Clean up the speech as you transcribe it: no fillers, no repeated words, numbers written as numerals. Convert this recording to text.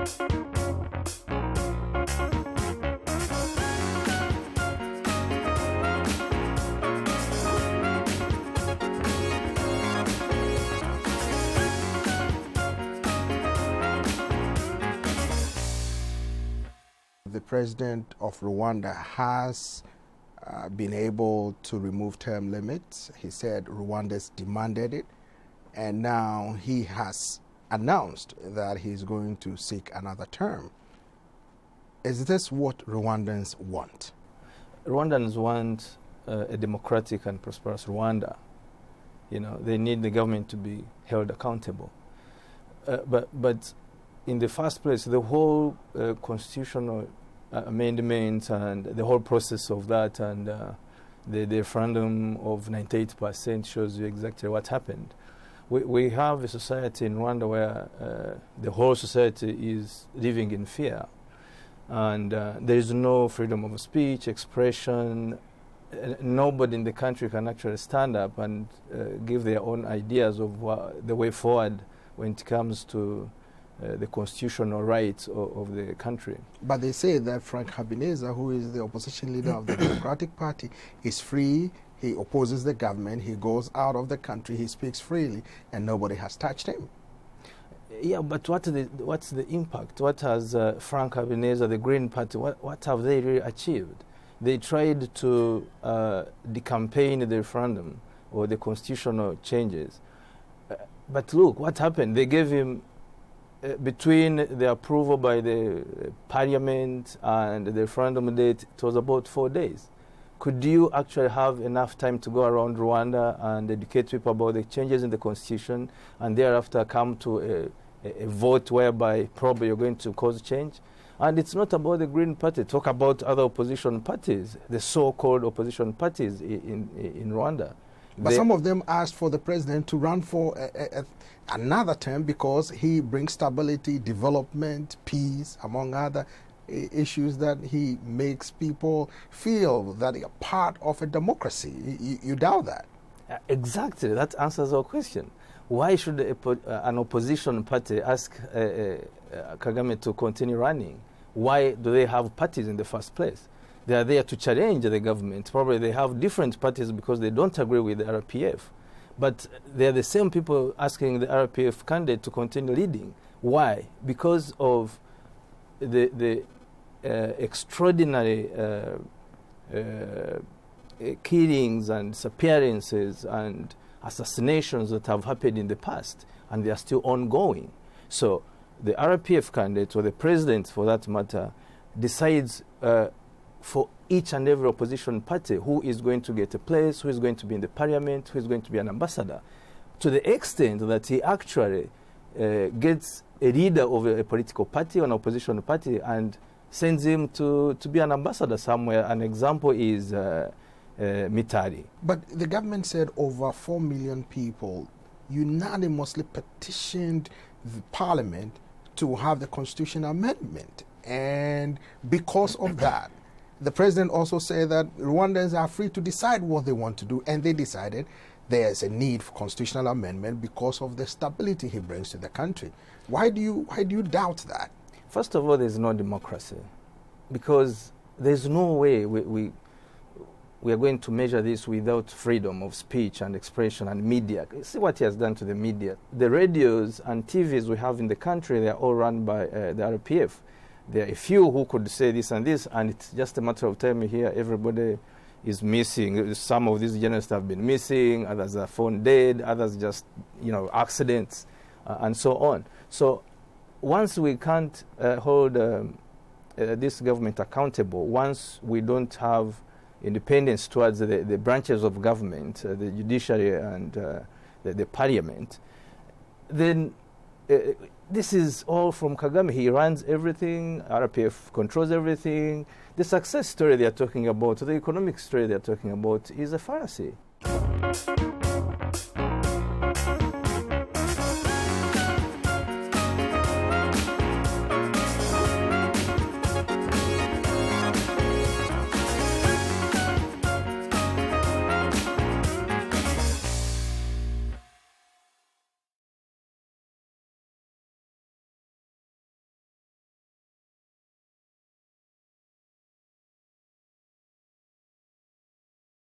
The president of Rwanda has been able to remove term limits. He said Rwandans demanded it, and now he has announced that he's going to seek another term. Is this what Rwandans want? Rwandans want a democratic and prosperous Rwanda. You know, they need the government to be held accountable. But in the first place, the whole constitutional amendments and the whole process of that and the referendum of 98% shows you exactly what happened. We have a society in Rwanda where the whole society is living in fear, and there is no freedom of speech, expression. Nobody in the country can actually stand up and give their own ideas of the way forward when it comes to the constitutional rights of the country. But they say that Frank Habineza, who is the opposition leader of the Democratic Party, is free. He opposes the government. He goes out of the country. He speaks freely, and nobody has touched him. Yeah, but what's the impact? What has Frank Habineza, the Green Party, what have they really achieved? They tried to decampaign the referendum or the constitutional changes. But look, what happened? They gave him between the approval by the parliament and the referendum date, it was about 4 days. Could you actually have enough time to go around Rwanda and educate people about the changes in the constitution and thereafter come to a vote whereby probably you're going to cause change? And it's not about the Green Party. Talk about other opposition parties, the so-called opposition parties in Rwanda. But some of them asked for the president to run for another term because he brings stability, development, peace, among other issues that he makes people feel that they are part of a democracy. You doubt that? Exactly. That answers our question. Why should an opposition party ask Kagame to continue running? Why do they have parties in the first place? They are there to challenge the government. Probably they have different parties because they don't agree with the RPF. But they are the same people asking the RPF candidate to continue leading. Why? Because of the extraordinary killings and disappearances and assassinations that have happened in the past, and they are still ongoing. So the RPF candidate, or the president for that matter, decides for each and every opposition party who is going to get a place, who is going to be in the parliament, who is going to be an ambassador, to the extent that he actually gets a leader of a political party or an opposition party and sends him to be an ambassador somewhere. An example is Mitari. But the government said over 4 million people unanimously petitioned the parliament to have the constitutional amendment. And because of that, the president also said that Rwandans are free to decide what they want to do, and they decided there is a need for constitutional amendment because of the stability he brings to the country. Why do you doubt that? First of all, there's no democracy, because there's no way we are going to measure this without freedom of speech and expression and media. See what he has done to the media. The radios and TVs we have in the country, they are all run by the RPF. There are a few who could say this and this, and it's just a matter of time here everybody is missing. Some of these journalists have been missing, others are found dead, others just, accidents, and so on. So once we can't hold this government accountable, once we don't have independence towards the branches of government, the judiciary and the parliament, then this is all from Kagame. He runs everything, RPF controls everything. The success story they are talking about, the economic story they are talking about is a fallacy.